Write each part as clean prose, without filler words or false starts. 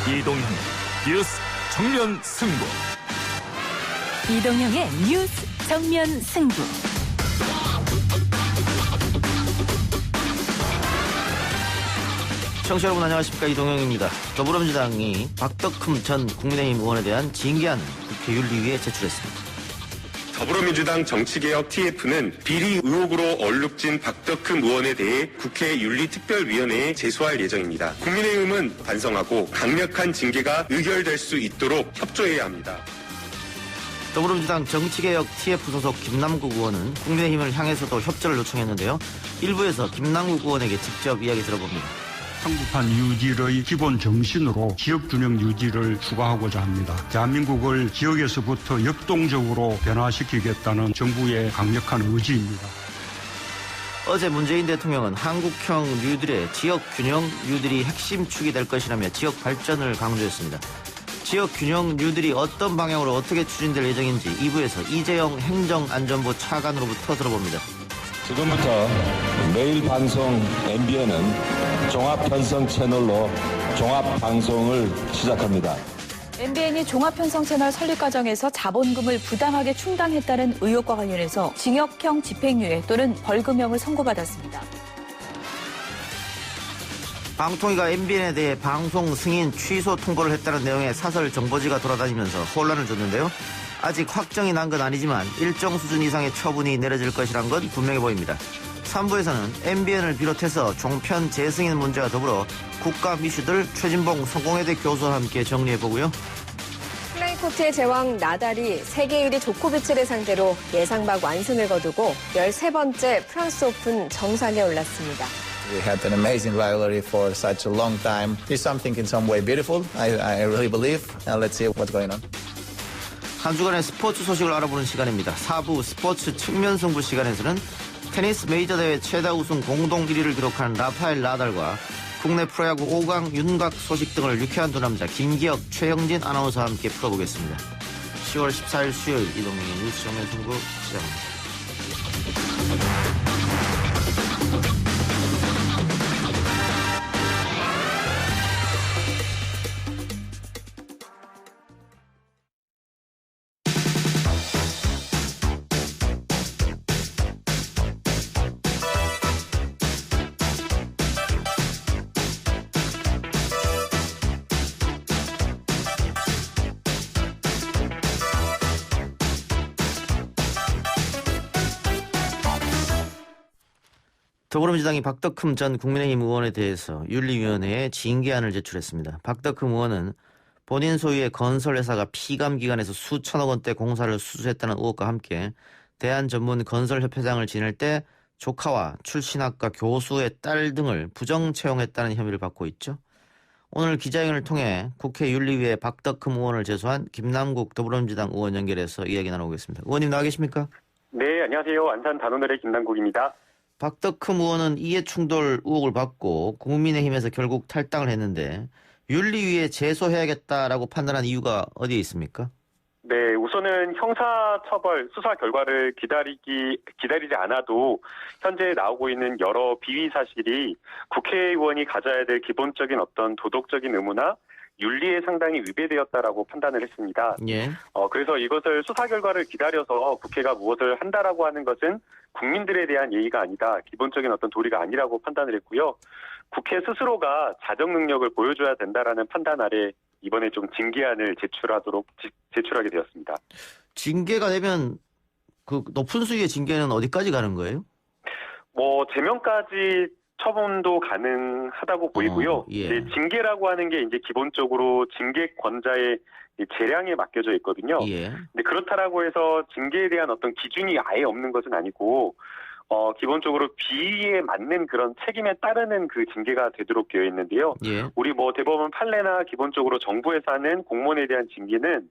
이동형의 뉴스 정면 승부. 이동형의 뉴스 정면 승부. 청취자 여러분 안녕하십니까, 이동형입니다. 더불어민주당이 박덕흠 전 국민의힘 의원에 대한 징계안 국회 윤리위에 제출했습니다. 더불어민주당 정치개혁 TF는 비리 의혹으로 얼룩진 박덕흠 의원에 대해 국회 윤리특별위원회에 제소할 예정입니다. 국민의힘은 반성하고 강력한 징계가 의결될 수 있도록 협조해야 합니다. 더불어민주당 정치개혁 TF 소속 김남국 의원은 국민의힘을 향해서도 협조를 요청했는데요. 일부에서 김남국 의원에게 직접 이야기 들어봅니다. 한국판 유지의 기본 정신으로 지역균형 유지를 추구하고자 합니다. 대한민국을 지역에서부터 역동적으로 변화시키겠다는 정부의 강력한 의지입니다. 어제 문재인 대통령은 한국형 뉴딜의 지역균형 뉴딜이 핵심 축이 될 것이라며 지역 발전을 강조했습니다. 지역균형 뉴딜이 어떤 방향으로 어떻게 추진될 예정인지 2부에서 이재영 행정안전부 차관으로부터 들어봅니다. 지금부터 매일 방송 MBN은 종합편성 채널로 종합방송을 시작합니다. MBN이 종합편성 채널 설립 과정에서 자본금을 부당하게 충당했다는 의혹과 관련해서 징역형 집행유예 또는 벌금형을 선고받았습니다. 방통위가 MBN에 대해 방송 승인 취소 통보를 했다는 내용의 사설 정보지가 돌아다니면서 혼란을 줬는데요. 아직 확정이 난 건 아니지만 일정 수준 이상의 처분이 내려질 것이란 건 분명해 보입니다. 3부에서는 MBN을 비롯해서 종편 재승인 문제와 더불어 국가 이슈들 최진봉 성공회대 교수와 함께 정리해보고요. 클레이코트의 제왕 나달이 세계 1위 조코비치를 상대로 예상 밖 완승을 거두고 13번째 프랑스 오픈 정상에 올랐습니다. We had an amazing rivalry for such a long time. It's something in some way beautiful, I really believe. Now let's see what's going on. 한 주간의 스포츠 소식을 알아보는 시간입니다. 4부 스포츠 측면 승부 시간에서는 테니스 메이저 대회 최다 우승 공동 1위를 기록한 라파엘 나달과 국내 프로야구 5강 윤곽 소식 등을 유쾌한 두 남자 김기혁, 최영진 아나운서와 함께 풀어보겠습니다. 10월 14일 수요일 이동형의 뉴스 정면 승부 시작합니다. 더불어민주당이 박덕흠 전 국민의힘 의원에 대해서 윤리위원회에 징계안을 제출했습니다. 박덕흠 의원은 본인 소유의 건설회사가 피감기관에서 수천억 원대 공사를 수수했다는 의혹과 함께 대한전문건설협회장을 지낼 때 조카와 출신학과 교수의 딸 등을 부정 채용했다는 혐의를 받고 있죠. 오늘 기자회견을 통해 국회 윤리위에 박덕흠 의원을 제소한 김남국 더불어민주당 의원 연결해서 이야기 나눠보겠습니다. 의원님 나와 계십니까? 네, 안녕하세요. 안산 단오늘의 김남국입니다. 박덕흠 의원은 이해충돌 의혹을 받고 국민의힘에서 결국 탈당을 했는데 윤리위에 제소해야겠다라고 판단한 이유가 어디에 있습니까? 네, 우선은 형사처벌 수사 결과를 기다리지 않아도 현재 나오고 있는 여러 비위 사실이 국회의원이 가져야 될 기본적인 어떤 도덕적인 의무나 윤리에 상당히 위배되었다라고 판단을 했습니다. 예. 그래서 이것을 수사 결과를 기다려서 국회가 무엇을 한다라고 하는 것은 국민들에 대한 예의가 아니다. 기본적인 어떤 도리가 아니라고 판단을 했고요. 국회 스스로가 자정 능력을 보여줘야 된다라는 판단 아래 이번에 좀 징계안을 제출하게 되었습니다. 징계가 되면 그 높은 수위의 징계는 어디까지 가는 거예요? 제명까지 처분도 가능하다고 보이고요. 예. 이제 징계라고 하는 게 이제 기본적으로 징계권자의 재량에 맡겨져 있거든요. 예. 근데 그렇다라고 해서 징계에 대한 어떤 기준이 아예 없는 것은 아니고, 기본적으로 비위에 맞는 그런 책임에 따르는 그 징계가 되도록 되어 있는데요. 예. 우리 대법원 판례나 기본적으로 정부에서 하는 공무원에 대한 징계는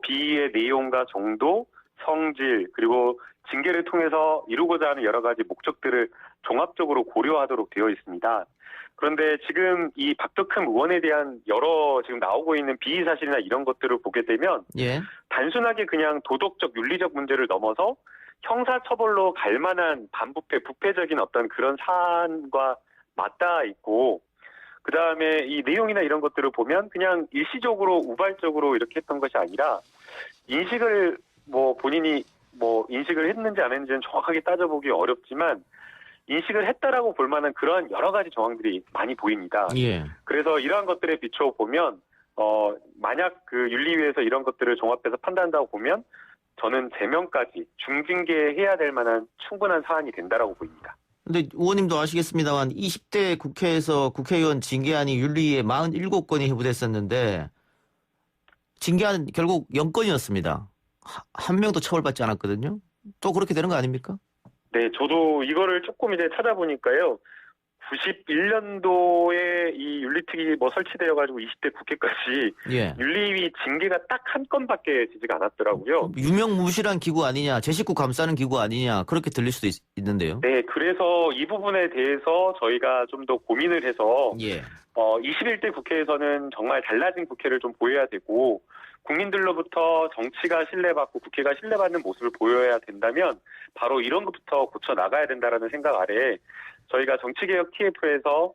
비위의 내용과 정도, 성질, 그리고 징계를 통해서 이루고자 하는 여러 가지 목적들을 종합적으로 고려하도록 되어 있습니다. 그런데 지금 이 박덕흠 의원에 대한 여러 지금 나오고 있는 비위 사실이나 이런 것들을 보게 되면 예. 단순하게 그냥 도덕적 윤리적 문제를 넘어서 형사처벌로 갈 만한 부패적인 어떤 그런 사안과 맞닿아 있고, 그 다음에 이 내용이나 이런 것들을 보면 그냥 일시적으로 우발적으로 이렇게 했던 것이 아니라 인식을 본인이 인식을 했는지 안 했는지는 정확하게 따져보기 어렵지만 인식을 했다라고 볼 만한 그러한 여러 가지 정황들이 많이 보입니다. 예. 그래서 이러한 것들에 비춰 보면 만약 그 윤리위에서 이런 것들을 종합해서 판단한다고 보면 저는 제명까지 중징계해야 될 만한 충분한 사안이 된다라고 보입니다. 근데 의원님도 아시겠습니다만 20대 국회에서 국회의원 징계안이 윤리위에 47건이 회부됐었는데 징계안 결국 0건이었습니다. 한 명도 처벌받지 않았거든요. 또 그렇게 되는 거 아닙니까? 네, 저도 이거를 조금 이제 찾아보니까요. 91년도에 이 윤리특위 설치되어가지고 20대 국회까지 예. 윤리위 징계가 딱 한 건밖에 되지가 않았더라고요. 유명무실한 기구 아니냐, 제 식구 감싸는 기구 아니냐 그렇게 들릴 수도 있는데요. 네, 그래서 이 부분에 대해서 저희가 좀 더 고민을 해서 예. 21대 국회에서는 정말 달라진 국회를 좀 보여야 되고 국민들로부터 정치가 신뢰받고 국회가 신뢰받는 모습을 보여야 된다면 바로 이런 것부터 고쳐 나가야 된다라는 생각 아래 저희가 정치개혁 TF에서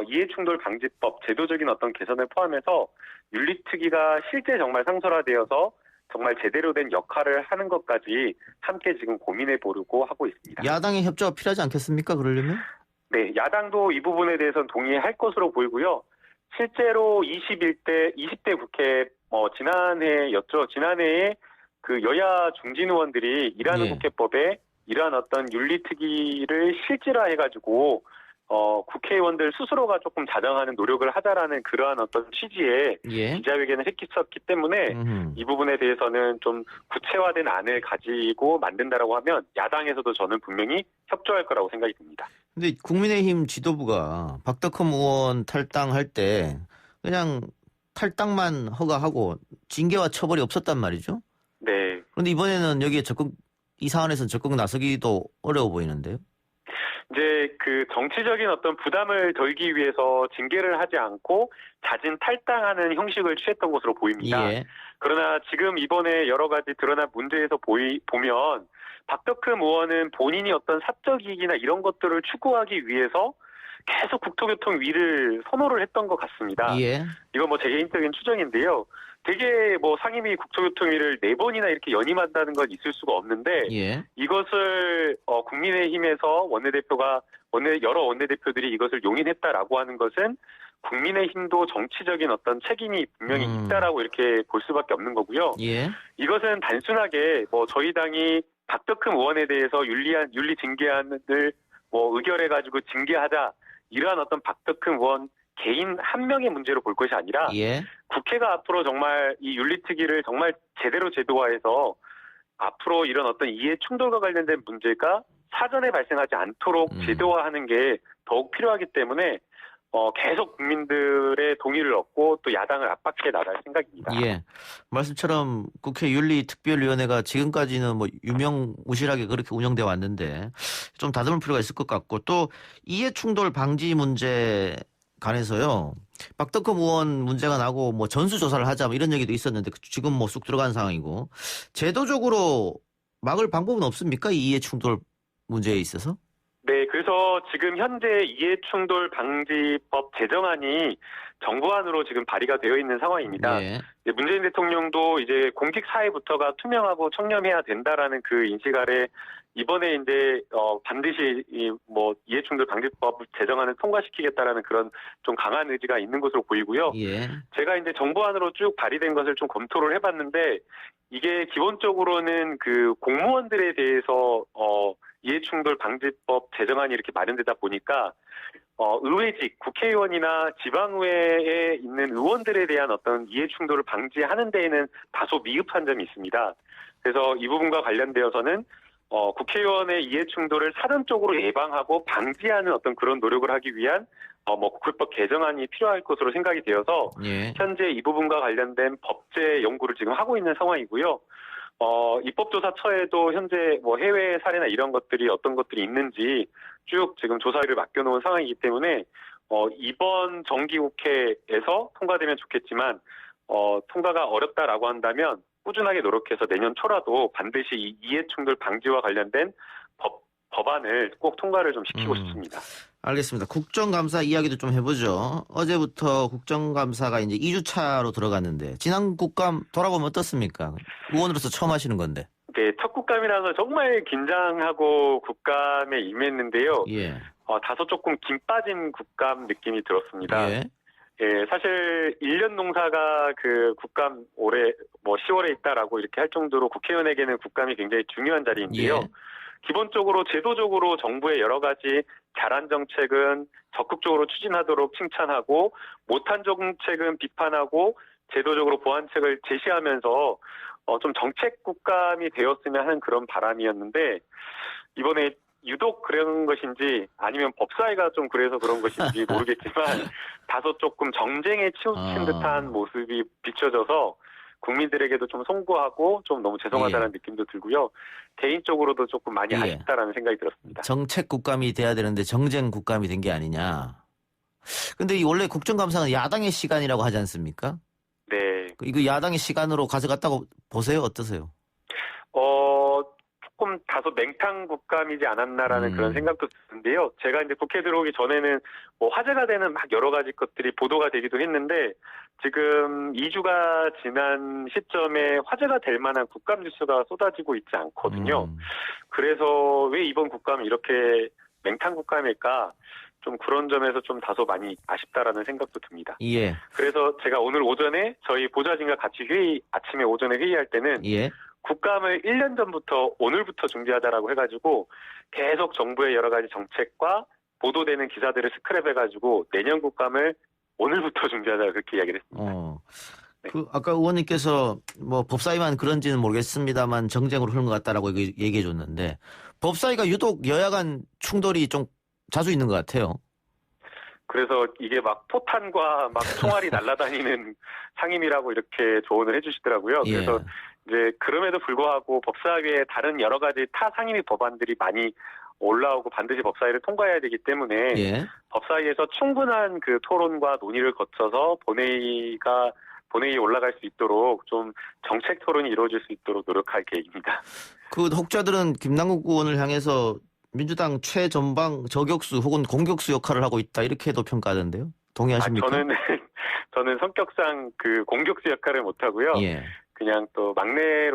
이해충돌 방지법 제도적인 어떤 개선을 포함해서 윤리특위가 실제 정말 상설화되어서 정말 제대로 된 역할을 하는 것까지 함께 지금 고민해 보려고 하고 있습니다. 야당의 협조가 필요하지 않겠습니까? 그러려면? 네, 야당도 이 부분에 대해서는 동의할 것으로 보이고요. 실제로 20대 국회 지난해였죠. 지난해에 그 여야 중진 의원들이 일하는 예. 국회법에 이러한 어떤 윤리특위를 실질화해가지고 국회의원들 스스로가 조금 자정하는 노력을 하자라는 그러한 어떤 취지의 예. 기자회견을 했었기 때문에 이 부분에 대해서는 좀 구체화된 안을 가지고 만든다라고 하면 야당에서도 저는 분명히 협조할 거라고 생각이 듭니다. 근데 국민의힘 지도부가 박덕흠 의원 탈당할 때 그냥 탈당만 허가하고 징계와 처벌이 없었단 말이죠. 네. 그런데 이번에는 여기에 이 사안에서 적극 나서기도 어려워 보이는데요. 이제 그 정치적인 어떤 부담을 덜기 위해서 징계를 하지 않고 자진 탈당하는 형식을 취했던 것으로 보입니다. 예. 그러나 지금 이번에 여러 가지 드러난 문제에서 보면 박덕흠 의원은 본인이 어떤 사적 이익이나 이런 것들을 추구하기 위해서 계속 국토교통위를 선호를 했던 것 같습니다. 예. 이건 제 개인적인 추정인데요. 되게 상임위 국토교통위를 4번이나 이렇게 연임한다는 건 있을 수가 없는데 예. 이것을 국민의힘에서 여러 원내대표들이 이것을 용인했다라고 하는 것은 국민의힘도 정치적인 어떤 책임이 분명히 있다라고 이렇게 볼 수밖에 없는 거고요. 예. 이것은 단순하게 저희 당이 박덕흠 의원에 대해서 윤리 징계안을 의결해가지고 징계하자 이러한 어떤 박덕흠 의원 개인 한 명의 문제로 볼 것이 아니라 예. 국회가 앞으로 정말 이 윤리특위를 정말 제대로 제도화해서 앞으로 이런 어떤 이해 충돌과 관련된 문제가 사전에 발생하지 않도록 제도화하는 게 더욱 필요하기 때문에 계속 국민들의 동의를 얻고 또 야당을 압박해 나갈 생각입니다. 예. 말씀처럼 국회 윤리특별위원회가 지금까지는 유명무실하게 그렇게 운영돼 왔는데 좀 다듬을 필요가 있을 것 같고 또 이해충돌 방지 문제 관해서요. 박덕흠 의원 문제가 나고 전수조사를 하자 이런 얘기도 있었는데 지금 쑥 들어간 상황이고 제도적으로 막을 방법은 없습니까? 이 이해충돌 문제에 있어서? 네, 그래서 지금 현재 이해충돌 방지법 제정안이 정부안으로 지금 발의가 되어 있는 상황입니다. 예. 문재인 대통령도 이제 공직 사회부터가 투명하고 청렴해야 된다라는 그 인식 아래 이번에 이제 반드시 이해충돌 방지법 제정안을 통과시키겠다라는 그런 좀 강한 의지가 있는 것으로 보이고요. 예. 제가 이제 정부안으로 쭉 발의된 것을 좀 검토를 해봤는데 이게 기본적으로는 그 공무원들에 대해서 이해충돌 방지법 제정안이 이렇게 마련되다 보니까 의회직, 국회의원이나 지방의회에 있는 의원들에 대한 어떤 이해충돌을 방지하는 데에는 다소 미흡한 점이 있습니다. 그래서 이 부분과 관련되어서는 국회의원의 이해충돌을 사전적으로 예방하고 방지하는 어떤 그런 노력을 하기 위한 국회법 개정안이 필요할 것으로 생각이 되어서 예. 현재 이 부분과 관련된 법제 연구를 지금 하고 있는 상황이고요. 입법조사처에도 현재 해외 사례나 이런 것들이 어떤 것들이 있는지 쭉 지금 조사를 맡겨놓은 상황이기 때문에 이번 정기국회에서 통과되면 좋겠지만 통과가 어렵다라고 한다면 꾸준하게 노력해서 내년 초라도 반드시 이 이해충돌 방지와 관련된 법안을 꼭 통과를 좀 시키고 싶습니다. 알겠습니다. 국정감사 이야기도 좀 해보죠. 어제부터 국정감사가 이제 2주차로 들어갔는데 지난 국감 돌아보면 어떻습니까? 의원으로서 처음 하시는 건데. 네, 첫 국감이라서 정말 긴장하고 국감에 임했는데요. 예. 다소 조금 긴 빠진 국감 느낌이 들었습니다. 예. 예, 사실 1년 농사가 그 국감 올해 10월에 있다라고 이렇게 할 정도로 국회의원에게는 국감이 굉장히 중요한 자리인데요. 예. 기본적으로 제도적으로 정부의 여러 가지 잘한 정책은 적극적으로 추진하도록 칭찬하고 못한 정책은 비판하고 제도적으로 보완책을 제시하면서 좀 정책 국감이 되었으면 하는 그런 바람이었는데 이번에 유독 그런 것인지 아니면 법사위가 좀 그래서 그런 것인지 모르겠지만 다소 조금 정쟁에 치우친 듯한 모습이 비춰져서 국민들에게도 좀 송구하고 좀 너무 죄송하다는 느낌도 들고요. 개인적으로도 조금 많이 아쉽다라는 생각이 들었습니다. 정책 국감이 돼야 되는데 정쟁 국감이 된 게 아니냐. 근데 이 원래 국정감사는 야당의 시간이라고 하지 않습니까? 네. 이거 야당의 시간으로 가져갔다고 보세요? 어떠세요? 조금 다소 맹탕 국감이지 않았나라는 그런 생각도 드는데요. 제가 이제 국회 들어오기 전에는 화제가 되는 막 여러 가지 것들이 보도가 되기도 했는데 지금 2주가 지난 시점에 화제가 될 만한 국감 뉴스가 쏟아지고 있지 않거든요. 그래서 왜 이번 국감이 이렇게 맹탕 국감일까? 좀 그런 점에서 좀 다소 많이 아쉽다라는 생각도 듭니다. 예. 그래서 제가 오늘 오전에 저희 보좌진과 같이 아침에 오전에 회의할 때는 국감을 1년 전부터 오늘부터 준비하자라고 해가지고 계속 정부의 여러 가지 정책과 보도되는 기사들을 스크랩해가지고 내년 국감을 오늘부터 준비하자 그렇게 이야기를 했습니다. 네. 아까 의원님께서 법사위만 그런지는 모르겠습니다만 정쟁으로 흐른 것 같다라고 얘기해 줬는데 법사위가 유독 여야 간 충돌이 좀 자주 있는 것 같아요. 그래서 이게 막 포탄과 막 총알이 날아다니는 상임이라고 이렇게 조언을 해주시더라고요. 그래서 이제 그럼에도 불구하고 법사위에 다른 여러 가지 타 상임위 법안들이 많이 올라오고 반드시 법사위를 통과해야 되기 때문에 법사위에서 충분한 그 토론과 논의를 거쳐서 본회의에 올라갈 수 있도록 좀 정책 토론이 이루어질 수 있도록 노력할 계획입니다. 그 혹자들은 김남국 의원을 향해서 민주당 최전방 저격수 혹은 공격수 역할을 하고 있다 이렇게도 평가하던데요. 동의하십니까? 저는 성격상 그 공격수 역할을 못 하고요. 그냥 또 막내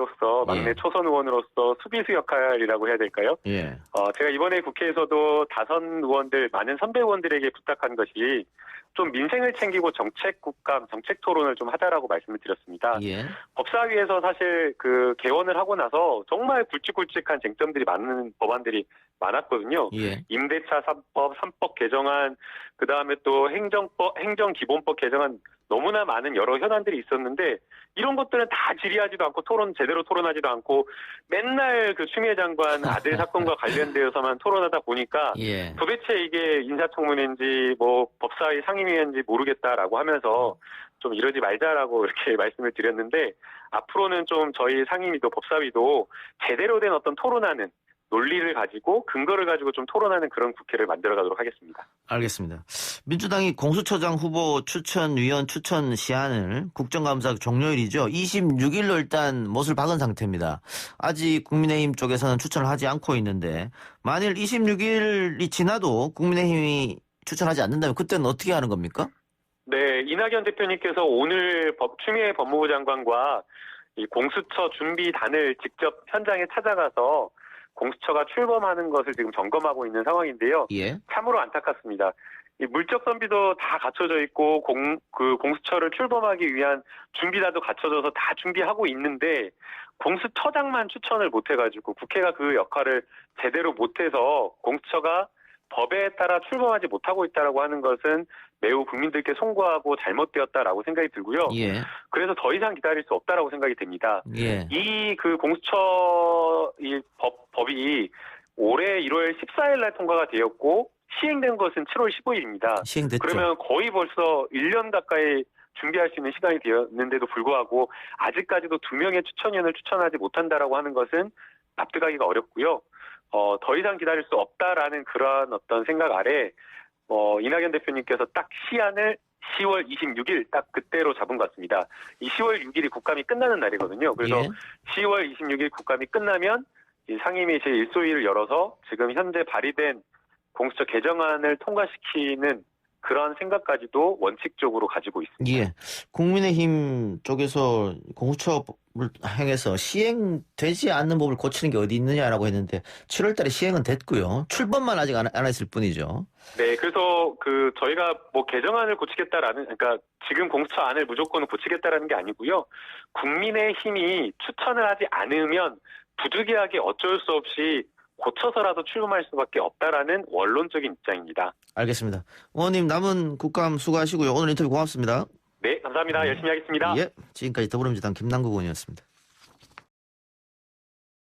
초선 의원으로서 수비수 역할이라고 해야 될까요? 제가 이번에 국회에서도 다선 의원들, 많은 선배 의원들에게 부탁한 것이 좀 민생을 챙기고 정책 국감, 정책 토론을 좀 하자라고 말씀을 드렸습니다. 법사위에서 사실 그 개원을 하고 나서 정말 굵직굵직한 쟁점들이 많은 법안들이 많았거든요. 임대차 3법, 3법 개정안, 그 다음에 또 행정기본법 개정안 너무나 많은 여러 현안들이 있었는데 이런 것들은 다 질의하지도 않고 제대로 토론하지도 않고 맨날 그 추미애 장관 아들 사건과 관련되어서만 토론하다 보니까 도대체 이게 인사청문회인지 법사위 상임위인지 모르겠다라고 하면서 좀 이러지 말자라고 이렇게 말씀을 드렸는데 앞으로는 좀 저희 상임위도 법사위도 제대로 된 어떤 토론하는 논리를 가지고 근거를 가지고 좀 토론하는 그런 국회를 만들어가도록 하겠습니다. 알겠습니다. 민주당이 공수처장 후보 위원 추천 시한을 국정감사 종료일이죠. 26일로 일단 못을 박은 상태입니다. 아직 국민의힘 쪽에서는 추천을 하지 않고 있는데 만일 26일이 지나도 국민의힘이 추천하지 않는다면 그때는 어떻게 하는 겁니까? 네, 이낙연 대표님께서 오늘 추미애 법무부 장관과 이 공수처 준비단을 직접 현장에 찾아가서 공수처가 출범하는 것을 지금 점검하고 있는 상황인데요. 참으로 안타깝습니다. 이 물적 선비도 다 갖춰져 있고 공수처를 출범하기 위한 준비단도 갖춰져서 다 준비하고 있는데 공수처장만 추천을 못해가지고 국회가 그 역할을 제대로 못해서 공수처가 법에 따라 출범하지 못하고 있다라고 하는 것은 매우 국민들께 송구하고 잘못되었다라고 생각이 들고요. 그래서 더 이상 기다릴 수 없다라고 생각이 됩니다. 이 그 공수처 법이 올해 1월 14일 날 통과가 되었고 시행된 것은 7월 15일입니다. 시행됐죠. 그러면 거의 벌써 1년 가까이 준비할 수 있는 시간이 되었는데도 불구하고 아직까지도 2명의 추천위원을 추천하지 못한다라고 하는 것은 납득하기가 어렵고요. 더 이상 기다릴 수 없다라는 그러한 어떤 생각 아래 이낙연 대표님께서 딱 시한을 10월 26일 딱 그때로 잡은 것 같습니다. 이 10월 6일이 국감이 끝나는 날이거든요. 그래서 예. 10월 26일 국감이 끝나면 이 상임위 제1소위를 열어서 지금 현재 발의된 공수처 개정안을 통과시키는 그런 생각까지도 원칙적으로 가지고 있습니다. 예. 국민의힘 쪽에서 공수처를 향해서 시행되지 않는 법을 고치는 게 어디 있느냐라고 했는데 7월 달에 시행은 됐고요. 출범만 아직 안 했을 뿐이죠. 네, 그래서 저희가 뭐 개정안을 고치겠다라는, 그러니까 지금 공수처 안을 무조건 고치겠다라는 게 아니고요. 국민의힘이 추천을 하지 않으면 부득이하게 어쩔 수 없이 고쳐서라도 출범할 수밖에 없다라는 원론적인 입장입니다. 알겠습니다. 의원님 남은 국감 수고하시고요. 오늘 인터뷰 고맙습니다. 네, 감사합니다. 열심히 하겠습니다. 예, 지금까지 더불어민주당 김남국 의원이었습니다.